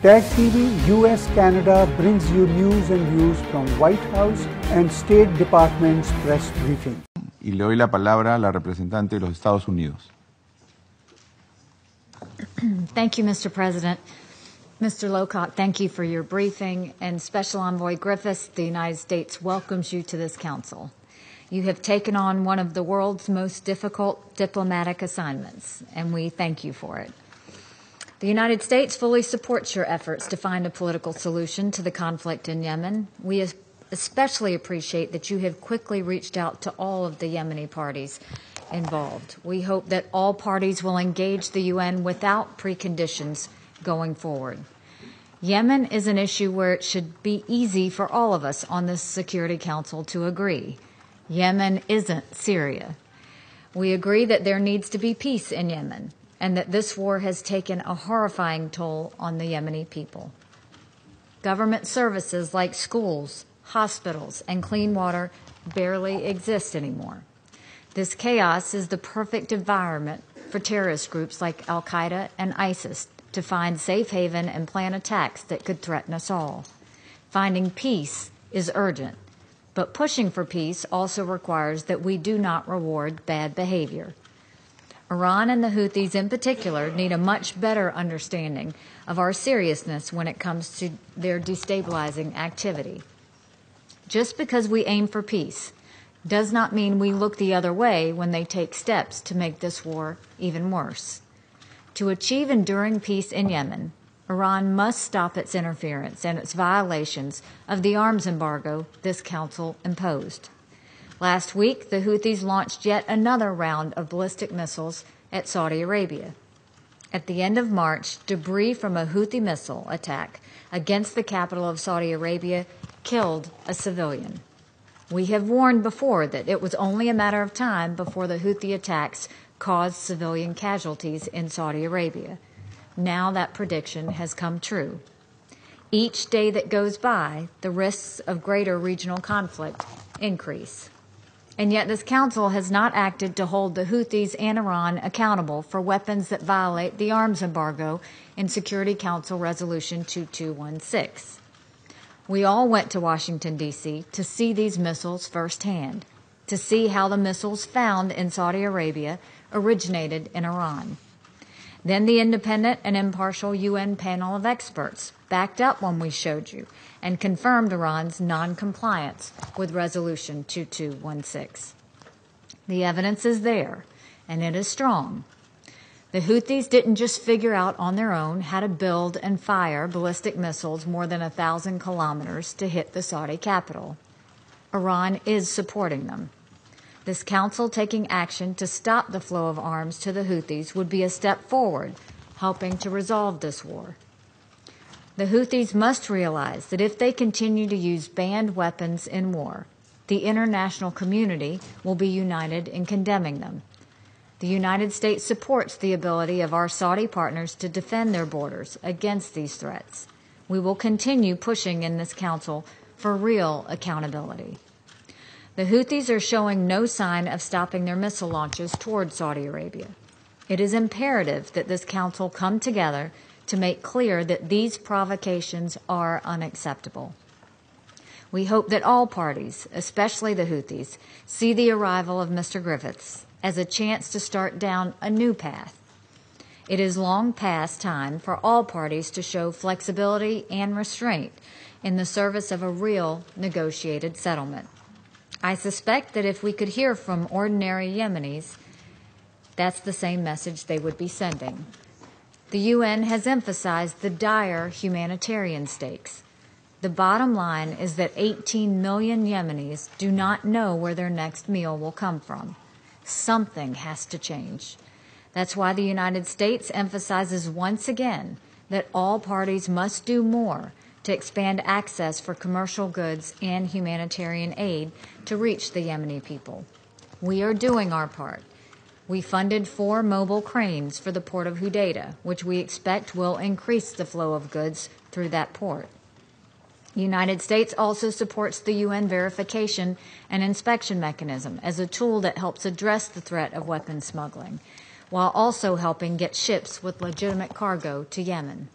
Tag TV US-Canada brings you news and views from White House and State Department's press briefing. Y le doy la palabra a la representante de los Estados Unidos. Thank you, Mr. President. Mr. Lowcock, thank you for your briefing. And Special Envoy Griffiths, the United States welcomes you to this council. You have taken on one of the world's most difficult diplomatic assignments, and we thank you for it. The United States fully supports your efforts to find a political solution to the conflict in Yemen. We especially appreciate that you have quickly reached out to all of the Yemeni parties involved. We hope that all parties will engage the UN without preconditions going forward. Yemen is an issue where it should be easy for all of us on this Security Council to agree. Yemen isn't Syria. We agree that there needs to be peace in Yemen, and that this war has taken a horrifying toll on the Yemeni people. Government services like schools, hospitals, and clean water barely exist anymore. This chaos is the perfect environment for terrorist groups like Al-Qaeda and ISIS to find safe haven and plan attacks that could threaten us all. Finding peace is urgent, but pushing for peace also requires that we do not reward bad behavior. Iran and the Houthis in particular need a much better understanding of our seriousness when it comes to their destabilizing activity. Just because we aim for peace does not mean we look the other way when they take steps to make this war even worse. To achieve enduring peace in Yemen, Iran must stop its interference and its violations of the arms embargo this council imposed. Last week, the Houthis launched yet another round of ballistic missiles at Saudi Arabia. At the end of March, debris from a Houthi missile attack against the capital of Saudi Arabia killed a civilian. We have warned before that it was only a matter of time before the Houthi attacks caused civilian casualties in Saudi Arabia. Now that prediction has come true. Each day that goes by, the risks of greater regional conflict increase. And yet this council has not acted to hold the Houthis and Iran accountable for weapons that violate the arms embargo in Security Council Resolution 2216. We all went to Washington, D.C. to see these missiles firsthand, to see how the missiles found in Saudi Arabia originated in Iran. Then the independent and impartial UN panel of experts backed up when we showed you and confirmed Iran's non-compliance with Resolution 2216. The evidence is there, and it is strong. The Houthis didn't just figure out on their own how to build and fire ballistic missiles more than 1,000 kilometers to hit the Saudi capital. Iran is supporting them. This council taking action to stop the flow of arms to the Houthis would be a step forward, helping to resolve this war. The Houthis must realize that if they continue to use banned weapons in war, the international community will be united in condemning them. The United States supports the ability of our Saudi partners to defend their borders against these threats. We will continue pushing in this council for real accountability. The Houthis are showing no sign of stopping their missile launches toward Saudi Arabia. It is imperative that this council come together to make clear that these provocations are unacceptable. We hope that all parties, especially the Houthis, see the arrival of Mr. Griffiths as a chance to start down a new path. It is long past time for all parties to show flexibility and restraint in the service of a real negotiated settlement. I suspect that if we could hear from ordinary Yemenis, that's the same message they would be sending. The UN has emphasized the dire humanitarian stakes. The bottom line is that 18 million Yemenis do not know where their next meal will come from. Something has to change. That's why the United States emphasizes once again that all parties must do more to expand access for commercial goods and humanitarian aid to reach the Yemeni people. We are doing our part. We funded 4 mobile cranes for the port of Hodeidah, which we expect will increase the flow of goods through that port. The United States also supports the UN verification and inspection mechanism as a tool that helps address the threat of weapons smuggling, while also helping get ships with legitimate cargo to Yemen.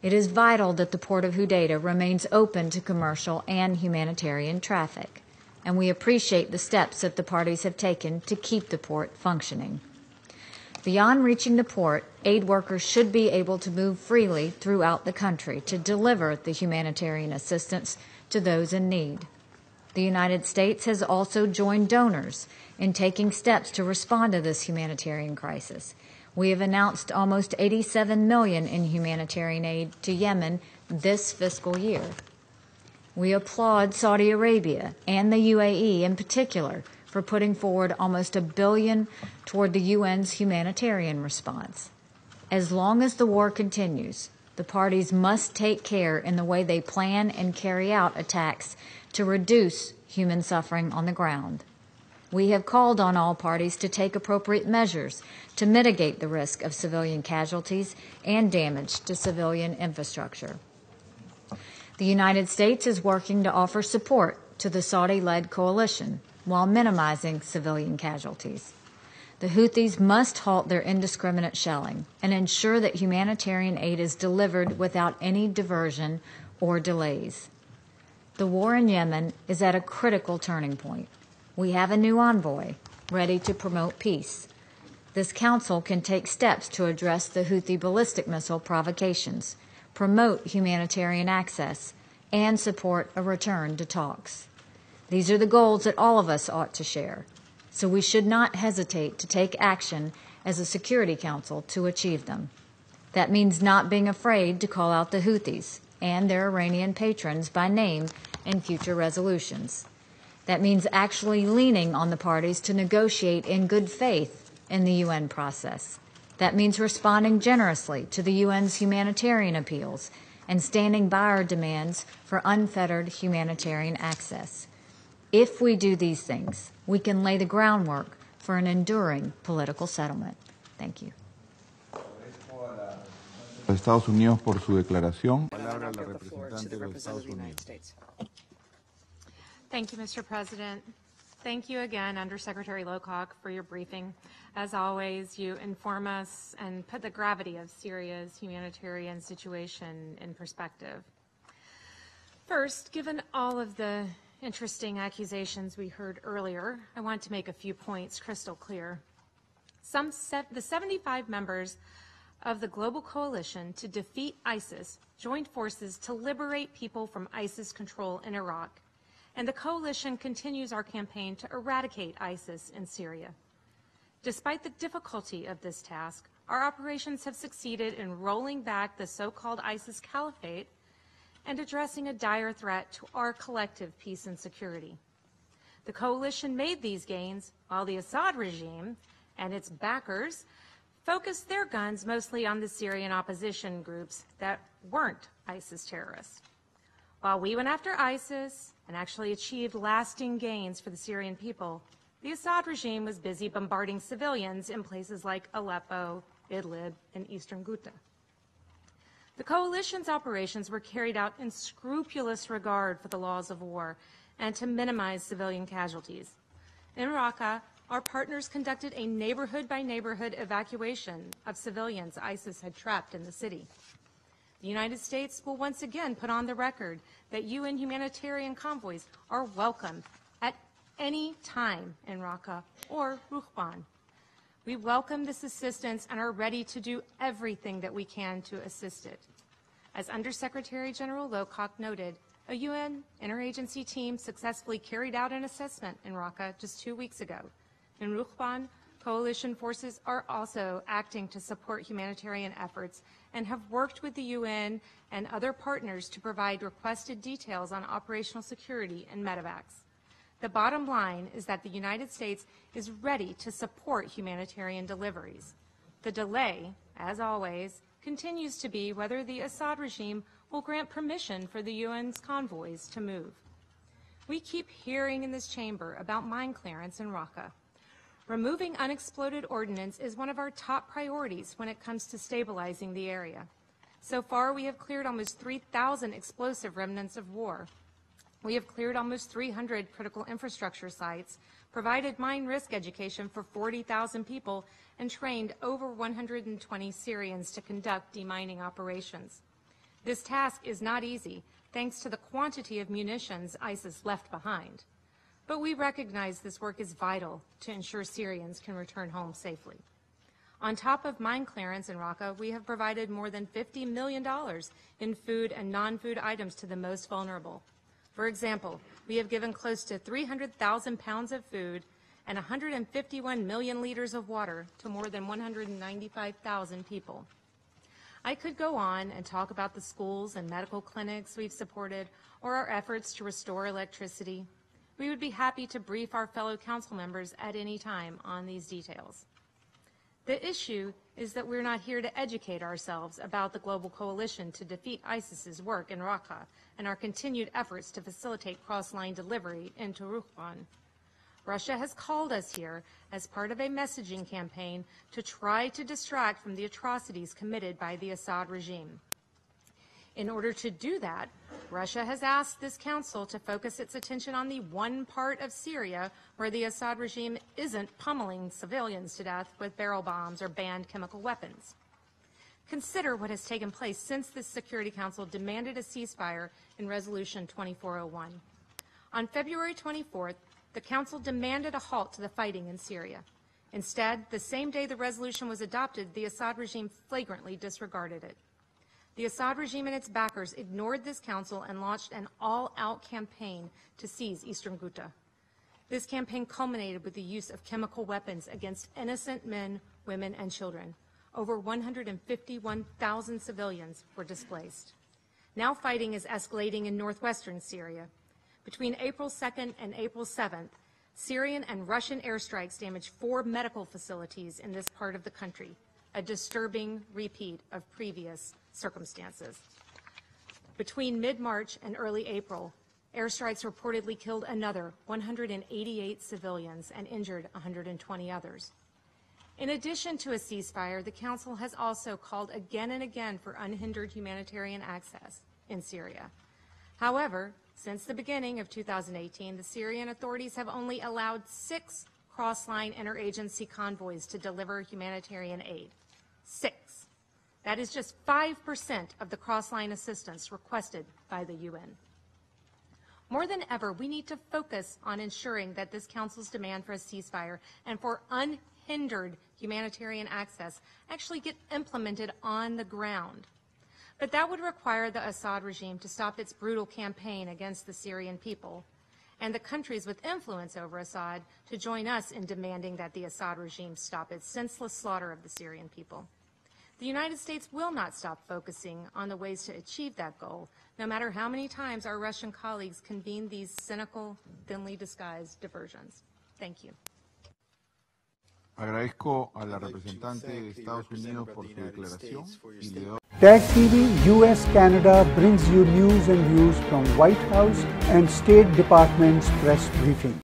It is vital that the port of Hodeidah remains open to commercial and humanitarian traffic, and we appreciate the steps that the parties have taken to keep the port functioning. Beyond reaching the port, aid workers should be able to move freely throughout the country to deliver the humanitarian assistance to those in need. The United States has also joined donors in taking steps to respond to this humanitarian crisis. We have announced almost $87 million in humanitarian aid to Yemen this fiscal year. We applaud Saudi Arabia and the UAE in particular for putting forward almost $1 billion toward the UN's humanitarian response. As long as the war continues, the parties must take care in the way they plan and carry out attacks to reduce human suffering on the ground. We have called on all parties to take appropriate measures to mitigate the risk of civilian casualties and damage to civilian infrastructure. The United States is working to offer support to the Saudi-led coalition while minimizing civilian casualties. The Houthis must halt their indiscriminate shelling and ensure that humanitarian aid is delivered without any diversion or delays. The war in Yemen is at a critical turning point. We have a new envoy ready to promote peace. This council can take steps to address the Houthi ballistic missile provocations, promote humanitarian access, and support a return to talks. These are the goals that all of us ought to share, so we should not hesitate to take action as a Security Council to achieve them. That means not being afraid to call out the Houthis and their Iranian patrons by name in future resolutions. That means actually leaning on the parties to negotiate in good faith in the UN process. That means responding generously to the UN's humanitarian appeals and standing by our demands for unfettered humanitarian access. If we do these things, we can lay the groundwork for an enduring political settlement. Thank you. Los Estados Unidos por su declaración. Palabra a la representante de los Estados Unidos. Thank you, Mr. President. Thank you again, Undersecretary Lowcock, for your briefing. As always, you inform us and put the gravity of Syria's humanitarian situation in perspective. First, given all of the interesting accusations we heard earlier, I want to make a few points crystal clear. The 75 members of the global coalition to defeat ISIS joined forces to liberate people from ISIS control in Iraq, and the coalition continues our campaign to eradicate ISIS in Syria. Despite the difficulty of this task, our operations have succeeded in rolling back the so-called ISIS caliphate and addressing a dire threat to our collective peace and security. The coalition made these gains while the Assad regime and its backers focused their guns mostly on the Syrian opposition groups that weren't ISIS terrorists. While we went after ISIS and actually achieved lasting gains for the Syrian people, the Assad regime was busy bombarding civilians in places like Aleppo, Idlib, and eastern Ghouta. The coalition's operations were carried out in scrupulous regard for the laws of war and to minimize civilian casualties. In Raqqa, our partners conducted a neighborhood-by-neighborhood evacuation of civilians ISIS had trapped in the city. The United States will once again put on the record that UN humanitarian convoys are welcome at any time in Raqqa or Ruhban. We welcome this assistance and are ready to do everything that we can to assist it. As Undersecretary General Lowcock noted, a UN interagency team successfully carried out an assessment in Raqqa just 2 weeks ago. In Ruhban, coalition forces are also acting to support humanitarian efforts and have worked with the UN and other partners to provide requested details on operational security and medevacs. The bottom line is that the United States is ready to support humanitarian deliveries. The delay, as always, continues to be whether the Assad regime will grant permission for the UN's convoys to move. We keep hearing in this chamber about mine clearance in Raqqa. Removing unexploded ordnance is one of our top priorities when it comes to stabilizing the area. So far, we have cleared almost 3,000 explosive remnants of war. We have cleared almost 300 critical infrastructure sites, provided mine risk education for 40,000 people, and trained over 120 Syrians to conduct demining operations. This task is not easy, thanks to the quantity of munitions ISIS left behind. But we recognize this work is vital to ensure Syrians can return home safely. On top of mine clearance in Raqqa, we have provided more than $50 million in food and non-food items to the most vulnerable. For example, we have given close to 300,000 pounds of food and 151 million liters of water to more than 195,000 people. I could go on and talk about the schools and medical clinics we've supported or our efforts to restore electricity. We would be happy to brief our fellow council members at any time on these details. The issue is that we're not here to educate ourselves about the global coalition to defeat ISIS's work in Raqqa and our continued efforts to facilitate cross-line delivery into Ruhban. Russia has called us here as part of a messaging campaign to try to distract from the atrocities committed by the Assad regime. In order to do that, Russia has asked this council to focus its attention on the one part of Syria where the Assad regime isn't pummeling civilians to death with barrel bombs or banned chemical weapons. Consider what has taken place since the Security Council demanded a ceasefire in Resolution 2401. On February 24th, the Council demanded a halt to the fighting in Syria. Instead, the same day the resolution was adopted, the Assad regime flagrantly disregarded it. The Assad regime and its backers ignored this council and launched an all-out campaign to seize eastern Ghouta. This campaign culminated with the use of chemical weapons against innocent men, women, and children. Over 151,000 civilians were displaced. Now fighting is escalating in northwestern Syria. Between April 2nd and April 7th, Syrian and Russian airstrikes damaged 4 medical facilities in this part of the country, a disturbing repeat of previous circumstances. Between mid-March and early April, airstrikes reportedly killed another 188 civilians and injured 120 others. In addition to a ceasefire, the Council has also called again and again for unhindered humanitarian access in Syria. However, since the beginning of 2018, the Syrian authorities have only allowed 6 cross-line interagency convoys to deliver humanitarian aid. 6. That is just 5% of the cross-line assistance requested by the UN. More than ever, we need to focus on ensuring that this Council's demand for a ceasefire and for unhindered humanitarian access actually get implemented on the ground. But that would require the Assad regime to stop its brutal campaign against the Syrian people, and the countries with influence over Assad to join us in demanding that the Assad regime stop its senseless slaughter of the Syrian people. The United States will not stop focusing on the ways to achieve that goal, no matter how many times our Russian colleagues convene these cynical, thinly disguised diversions. Thank you. Agradezco a la representante de Estados Unidos por su declaración y le doy... TAG TV US Canada brings you news and views from White House and State Department's press briefing.